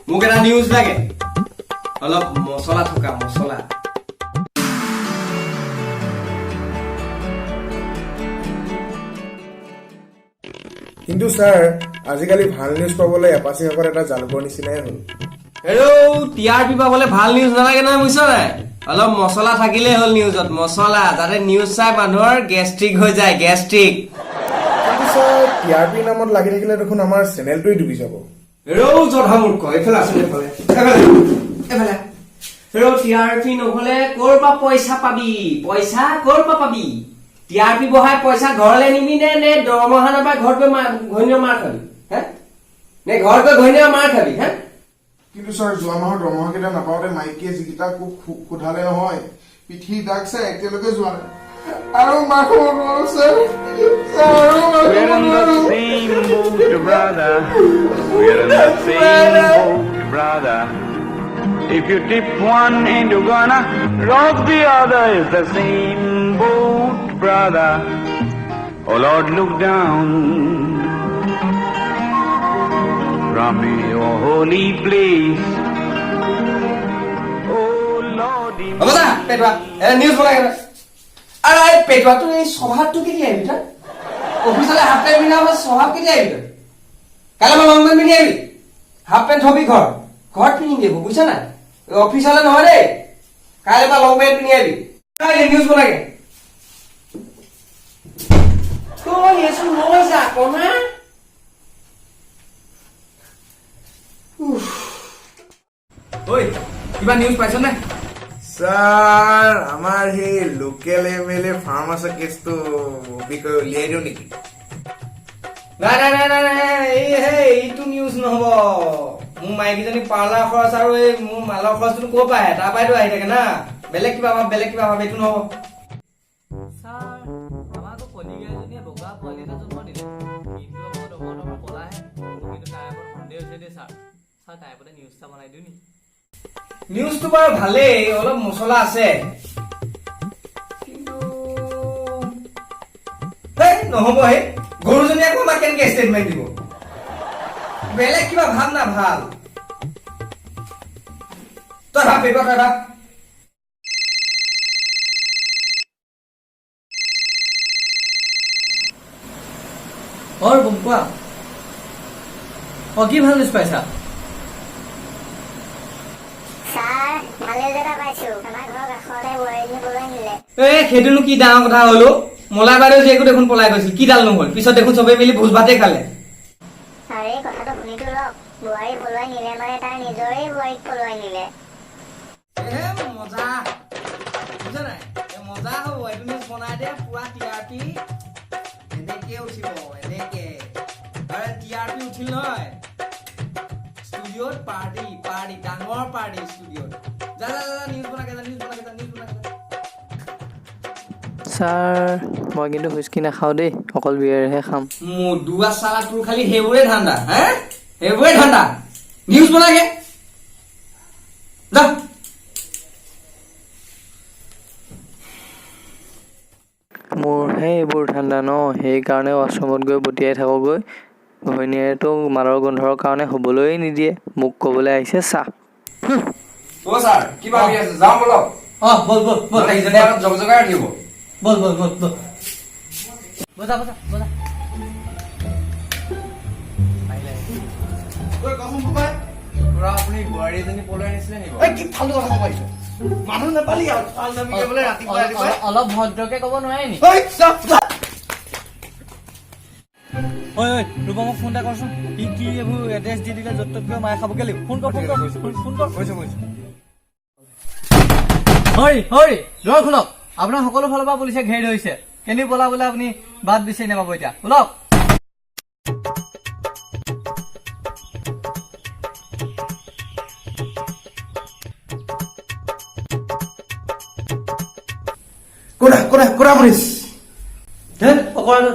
মোক এটা নিউজ লাগে অলপ মছলা থকা মছলা কিন্তু স্যাৰ আজিকালি ভাল নিউজ পাবলৈ এপাচি আগত এটা জালুকৰ নিচিনাই হ'ল হেল্ল' টিআৰপি পাবলে ভাল নিউজ নালাগে নহয় বুজিছ নাই অলপ মছলা থাকিলেই হ'ল নিউজত মছলা যাতে নিউজ চাই মানুহৰ গেষ্ট্ৰিক হৈ যায় গেষ্ট্ৰিক কিন্তু স্যাৰ টিআৰপি নামত লাগি থাকিলে দেখোন আমাৰ চেনেলটোই ডুবি যাব হেল্ল' জধা মূৰ্খ এইফালে আছে এইফালে এইফালে হেল্ল' টিআৰপি নহ'লে ক'ৰ পৰা পইচা পাবি পইচা ক'ৰ পৰা পাবি টিআৰপি বহাই পইচা ঘৰলৈ নিবি নে দৰমহা নাপাই ঘৰত গৈ ঘৈণীয় মাৰ খাবি হে নে ঘৰত গৈ ঘৈণীয় মাৰ খাবি হে কিন্তু স্যাৰ যোৱা মাহৰ দৰমহাকেইটা নাপাওঁতে মাইকীয়ে যিকেইটা সোধালে নহয় পিঠি দাগ চাই একেলগে যোৱা নাই আৰু মাৰ খাব নোৱাৰো sir We're in the same boat, brother. We're in the same boat, brother. If you dip one and you're gonna rock the other, it's the same boat, brother. Oh Lord, look down from your holy place. Oh Lord, হ'ব যা পেটুৱা news বনাই আৰু এই পেটুৱাটো এই স্বভাৱটো কেতিয়া আহিবি তই অফিচলৈ হাফ পেণ্ট পিন্ধা স্বভাৱ কেতিয়া আহিবি তই কাইলৈ মই লং পেণ্ট পিন্ধি আহিবি হাফ পেণ্ট থবি ঘৰত পিন্ধি দিব বুজিছ নাই অফিচলৈ নহয় দেই কাইলৈ পৰা লং পেণ্ট পিন্ধি আহিবি কাইলৈ নিউজ বনাগে তই এচোন লৈ যা কনা ঐ কিবা নিউজ পাইছ নে স্যার আমাৰ সেই লোকেল এমএলএ ফাৰ্মাচৰ কেছটো বিষয়ে উলিয়াই দিওঁ নেকি নাই এইটো নিউজ নহব মোৰ মাইকীজনী পাৰ্লাৰ খৰচ আৰু এই মোৰ মালৰ খৰচটো ক'ৰ পৰা আহে তাৰ পৰাইতো আহি থাকে না বেলেগ কিবা ভাব এইটো নহব ছাৰ আমাকো কলিগাইজনীয়ে বগা পোৱালি এটা জন্ম দিলে কিন্তু আকৌ দমা কলাহে মোৰ কিন্তু তাইৰ ওপৰত সন্দেহ হৈছে দেই ছাৰ তাইৰ ওপৰতে নিউজ এটা বনাই দিওঁ নি নিউজটো বাৰু ভালেই অলপ মছলা আছে কিন্তু নহব হে গৰুজনীয়ে আকৌ আমাক কেনেকে ষ্টেটমেণ্ট দিব বেলেগ কিবা ভাব না ভাল তই ভাব পেটুৱা তই ভাব বম কোৱা কি ভাল নিউজ পাইছা সেইটোনো কি ডাঙৰ কথা হলো মলাই বাইদেউ জীয়েকো দেখোন পলাই গৈছিল কি ডাল নহল পিছত দেখোন চবেই মিলি ভোজ ভাতেই খালে আৰে কথাটো শুনিতো লওক বোৱাৰী পলুৱাই নিলে মানে তাৰ নিজৰে বোৱাৰীক পলুৱাই নিলে মজা বুজা নাই মজা হব এইটো নিউজ বনাই দে পুৰা টিআৰপি এনেকে উঠিব এনেকে আৰে টিআৰপি উঠিল নহয় ষ্টুডিঅ'ত পাৰ্টি ডাঙৰ পাৰ্টি ষ্টুডিঅ'ত যা নিউজ বনাকে ছাৰ মই কিন্তু হুইস্কি নাখাওঁ দেই অকল বিয়েৰহে খাম মোৰ দুৱা চালা তোৰ খালি সেইবোৰে ধান্দা সেইবোৰে ধান্দা নিউজ বনাকে যা মোৰহে এইবোৰ ঠাণ্ডা ন সেইকাৰণে আশ্ৰমত গৈ বটিয়াই থাকোগৈ ঘৈণীয়েতো মালৰ গোন্ধৰ কাৰণে হ'বলৈ নিদিয়ে মোক ক'বলৈ আহিছে চাহ অ ছাৰ কি ভাবি আছে যাওঁ বলক বল জগাই ৰাখিব বল বজা আপুনি বোৱাৰী এজনী পলাই আনিছিলে নেকি কি ফালতু কথা ক'ব আহিছ মানুহ নাপালি অলপ ভদ্ৰকে ক'ব নোৱাৰে নি ৰূপা মোক ফোন এটা কৰচোন কি এইবোৰ এড্ৰেছ দি দিলে য'ত ত'ত গৈ মায়ে খাবগে লাগিব ফোন কৰ দুৱাৰ খোলক আপোনাৰ সকলো ফালৰ পৰা পুলিচে ঘেৰি ধৰিছে কেনি পলাবলৈ আপুনি বাট বিচাৰি নাপাব এতিয়া ওলক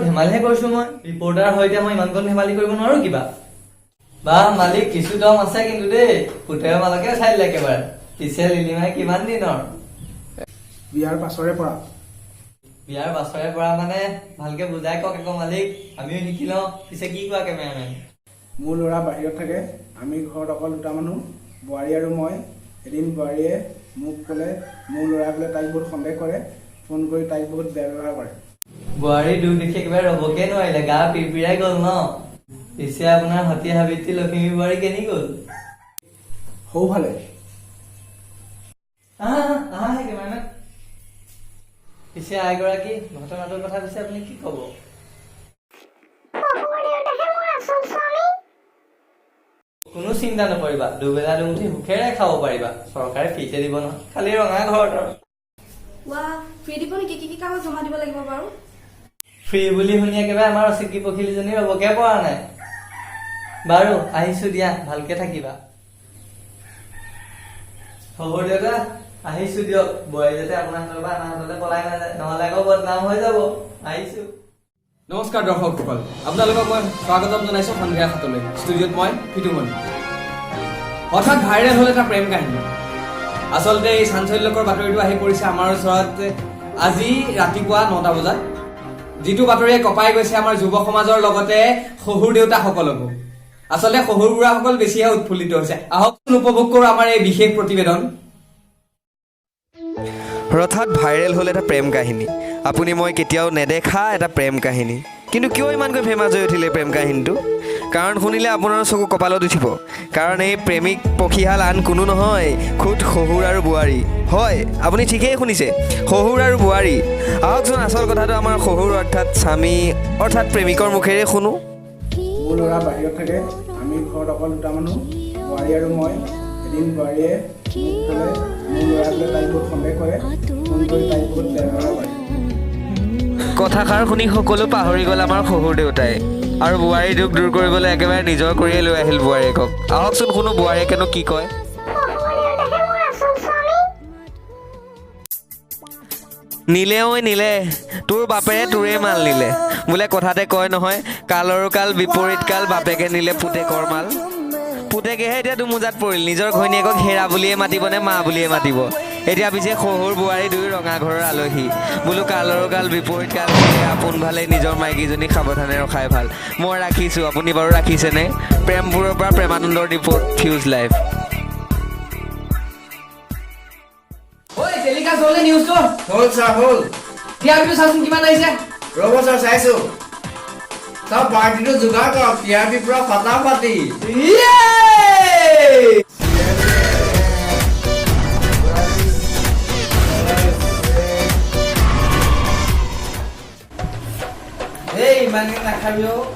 ধেমালিহে কৰিছো মই ৰিপৰ্টাৰ হৈ এতিয়া মই ইমানকণ ধেমালি কৰিব নোৱাৰো কিবা বা মালিক কিছু দম আছে কিন্তু দেই পুতেৰ মালকে চাই দিলে একেবাৰে পিছে লিলিমাই কিমান দিনৰ বিয়াৰ পাছৰে পৰা মানে ভালকে বুজাই কওক আকৌ মালিক আমিও শিকি লওঁ পিছে কি কোৱা কেমেৰামেন মোৰ ল'ৰা বাহিৰত থাকে আমি ঘৰত অকল দুটা মানুহ, বোৱাৰী আৰু মই। এদিন বোৱাৰীয়ে মোক ক'লে মোৰ ল'ৰাই বোলে তাইক বহুত সন্দেহ কৰে, ফোন কৰি তাইক বহুত বেয়া ব্যৱহাৰ কৰে। বোৱাৰী দুখ দেখি একেবাৰে ৰ'বকে নোৱাৰিলে, গা পিৰপিৰাই গ'ল ন। পিছে আপোনাৰ সতী সাবিত্ৰী লখিমী বোৱাৰী কেনি গ'ল? সৌফালে পিছে আইগৰাকী ঘটনাটোৰ কথা পিছে আপুনি কি ক'ব? কোনো চিন্তা নকৰিবা, দুবেলা দুমুঠি সুখেৰে খাব পাৰিবা। চৰকাৰে ফ্ৰীতে দিব নহয়, খালি ৰঙা ঘৰত আৰু। ফ্ৰী দিব নেকি? কি কি কাগজ জমা দিব লাগিব বাৰু? ফ্ৰী বুলি শুনি একেবাৰে আমাৰ অচিকি পখিলীজনী ৰ'বকে পৰা নাই। বাৰু আহিছো দিয়া, ভালকে থাকিবা। শহুৰ দেউতা আহিছো দিয়ক, বোৱাৰী যাতে আপোনাৰ হাতৰ পৰা আমাৰ হাতলৈ পলাই নাযায়, নহ'লে আকৌ বদনাম হৈ যাব। আহিছো। নমস্কাৰ দৰ্শকসকল, আপোনালোকক মই স্বাগতম জনাইছোঁ সন্ধিয়া হাতলৈ। ষ্টুডিঅ'ত মই ফিটুমণি। হঠাৎ ভাইৰেল হ'ল এটা প্ৰেম কাহিনী। আচলতে এই চাঞ্চল্যকৰ বাতৰিটো আহি পৰিছে আমাৰ ওচৰত আজি ৰাতিপুৱা 9টা বজাত, যিটো বাতৰিয়ে কঁপাই গৈছে আমাৰ যুৱ সমাজৰ লগতে শহুৰ দেউতাসকলকো। আচলতে শহুৰ বুঢ়াসকল বেছিহে উৎফুল্লিত হৈছে। আহকচোন উপভোগ কৰোঁ আমাৰ এই বিশেষ প্ৰতিবেদন। হঠাৎ ভাইৰেল হ'ল এটা প্ৰেম কাহিনী। আপুনি মই কেতিয়াও নেদেখা এটা প্ৰেম কাহিনী। কিন্তু কিয় ইমানকৈ ফেমাছ হৈ উঠিলে প্ৰেম কাহিনীটো? কাৰণ শুনিলে আপোনাৰ চকু কপালত উঠিব। কাৰণ এই প্ৰেমিক পক্ষীহাল আন কোনো নহয়, খুদ শহুৰ আৰু বোৱাৰী। হয়, আপুনি ঠিকেই শুনিছে, শহুৰ আৰু বোৱাৰী। আহকচোন আচল কথাটো আমাৰ শহুৰ অৰ্থাৎ স্বামী অৰ্থাৎ প্ৰেমিকৰ মুখেৰে শুনো। মোৰ ল'ৰা বাহিৰত থাকে, আমি ঘৰত অকল দুটা মানুহ, বোৱাৰী আৰু মই। এদিন বোৱাৰীয়ে মোক ক'লে মোৰ ল'ৰাই বোলে তাইক বহুত সন্দেহ কৰে, ফোন কৰি তাইক বহুত বেয়া ব্যৱহাৰ কৰে। কথাষাৰ শুনি সকলো পাহৰি গ'ল আমাৰ শহুৰ দেউতাই, আৰু বোৱাৰীৰ দুখ দূৰ কৰিবলৈ একেবাৰে নিজৰ কৰিয়ে লৈ আহিল বোৱাৰীয়েকক। আহকচোন শুনো বোৱাৰীয়েকেনো কি কয়। নিলে ঐ নিলে, তোৰ বাপেৰে তোৰে মাল নিলে। বোলে কথাতে কয় নহয়, কালৰো কাল বিপৰীত কাল, বাপেকে নিলে পুতেকৰ মাল। পুতেকেহে এতিয়া দুমোজাত পৰিল, নিজৰ ঘৈণীয়েকক হেৰা বুলিয়ে মাতিব নে মা বুলিয়ে মাতিব। এতিয়া পিছে শহুৰ বোৱাৰী দুই ৰঙা ঘৰৰ আলহী। বোলো কালৰো কাল বিপৰীত কাল, আপোন ভালেই নিজৰ মাইকীজনীক সাৱধানে ৰখাই ভাল। মই ৰাখিছোঁ, আপুনি বাৰু ৰাখিছেনে? প্ৰেমবোৰৰ পৰা প্ৰেমানন্দৰ ৰিপৰ্ট, ফিউজ লাইভ। ঐ টেলিকাষ্ট হ'লনে নিউজটো? হ'ল ছাৰ হ'ল। টিআৰপিটো চাচোন কিমান আহিছে। ৰ'ব ছাৰ চাইছো। ছাৰ পাৰ্টিটো যোগাৰ কৰক, টিআৰপি পুৰা ফাটাফাটি। এই ইমানকে নাখাবি অ'।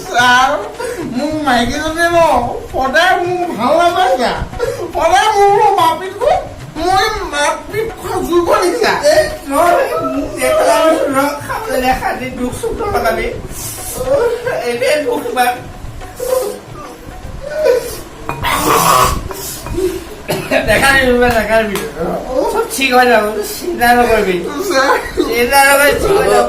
ছাৰ মোক মাইকীজনীয়ে ন সদায় মোক ভাল নাপাইছা, সদায় মোৰ মাপিত মই মাপিত জোৰ কৰিছা। মোক খাবলৈ দেখা দি দুখ চুখ নলগাবি, এতিয়া দুখ ইমান। দেখা দিবি দেখা দিবি, চব ঠিক হৈ যাব, চিন্তা নকৰিবি। চিন্তা নকৰি ঠিক হৈ যাব।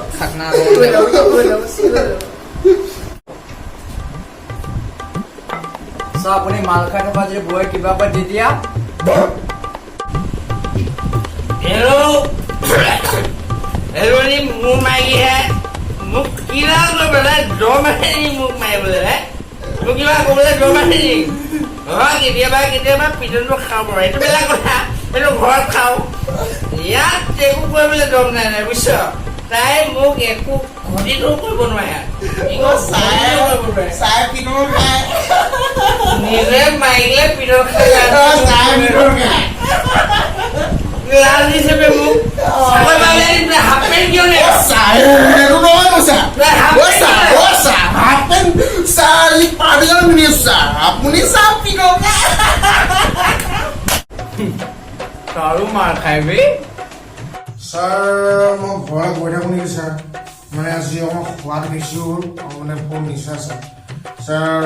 ছাৰ আপুনি মাল খাই থকা যদি বৌয়ে কিবা পৰা দি দিয়া। মোৰ মাইকীহে মোক কিবা কৰিবলৈ দম আছে নেকি? মোক মাৰিবলৈ মোক কিবা ক'বলৈ দম আছে নেকি? হয় কেতিয়াবা কেতিয়াবা পিটনটো খাওঁ বাৰু, এইটো বেলেগ কথা, এইটো ঘৰত খাওঁ। ইয়াত একো কৰিবলৈ দম নাই নাই বুজিছ। তাই মোক একো ঘটিটো কৰিব নোৱাৰে, নিজে মাৰিলে পিটন খাই লাজ হিচাপে মোক হাফ পেণ্ট কিয় নে? আপুনি চাওক কি তাৰো মাৰ খাইবি। ছাৰ মই ঘৰত গৈ থাকোঁ নেকি ছাৰ? মানে আজি অকণ সোৱাদ বেছি হ'ল, মানে বহুত নিচা ছাৰ। ছাৰ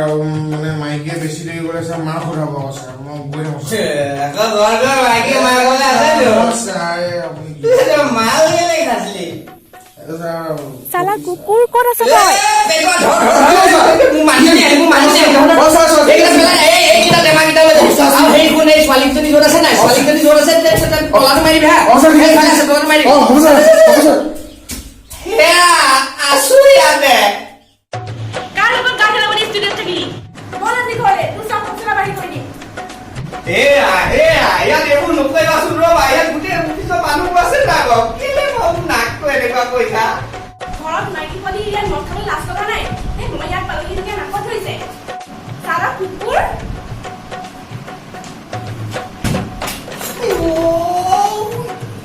মানে মাইকীয়ে বেছি দেৰি গ'লে ছাৰ মাক সোধাব আকৌ ছাৰ, মই গৈ থাকোঁ ছাৰ। চালা কুকুৰ ক'ত আছে তই? ছোৱালীজনী য'ত আছে নাই, ছোৱালীজনী য'ত আছে কলাটো মাৰিবি হা। আছো ইয়াতে। কাৰ লগত গা খেলাব ষ্টুডিঅ'ত থাকি? বল আজি ঘৰলে, তোৰ চাপ ইয়াত এইবোৰ নকৰিবাচোন ৰ'বা, ইয়াত গোটেই অফিচৰ মানুহবোৰ আছে নাই বাৰু? কেলে মোক নাকটো এনেকুৱা কৈছা? ঘৰত মাইকী পোৱালি ইয়াত মদ খাবলৈ লাজ লগা নাই। এই মই ইয়াত পালোহি তোকে নাকত ধৰিছে। চাৰা কুকুৰ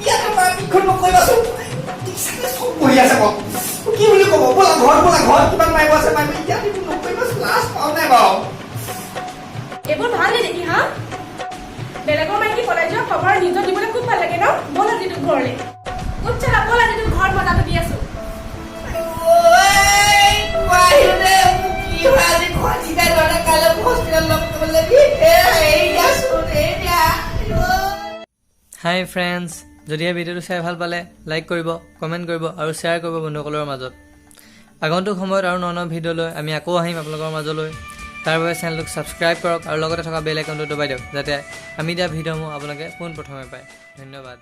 ইয়াত আমাৰ বিখন নকৰিবাচোন। চব বহি আছে বাৰু। কি বুলি ক'ব? ব'লা ঘৰত কিমান মাৰিব আছে মাৰিব। ইয়াত এইবোৰ নকৰিবাচোন, লাজ পাওঁ নাই বাৰু? এইবোৰ ভাল নেকি হা? বেলেগৰ মাইকী পলাই যোৱা খবৰ নিজৰ দিবলৈ খুব ভাল লাগে ন? ব'ল আজি তোৰ ঘৰলৈ। উঠ চালা, ব'ল আজি তোৰ ঘৰত মজাটো দি আছো। হাই ফ্ৰেণ্ডছ, যদি এই ভিডিঅ'টো চাই ভাল পালে লাইক কৰিব, কমেণ্ট কৰিব আৰু শ্বেয়াৰ কৰিব বন্ধুসকলৰ মাজত। আগন্তুক সময়ত আৰু ন ভিডিঅ'লৈ আমি আকৌ আহিম আপোনালোকৰ মাজলৈ। তাৰ বাবে চেনেলটোক ছাবস্ক্ৰাইব কৰক আৰু লগতে থকা বেল আইকনটো দবাই দিয়ক, যাতে আমি দিয়া ভিডিঅ'সমূহ আপোনালোকে পোনপ্ৰথমে পায়। ধন্যবাদ।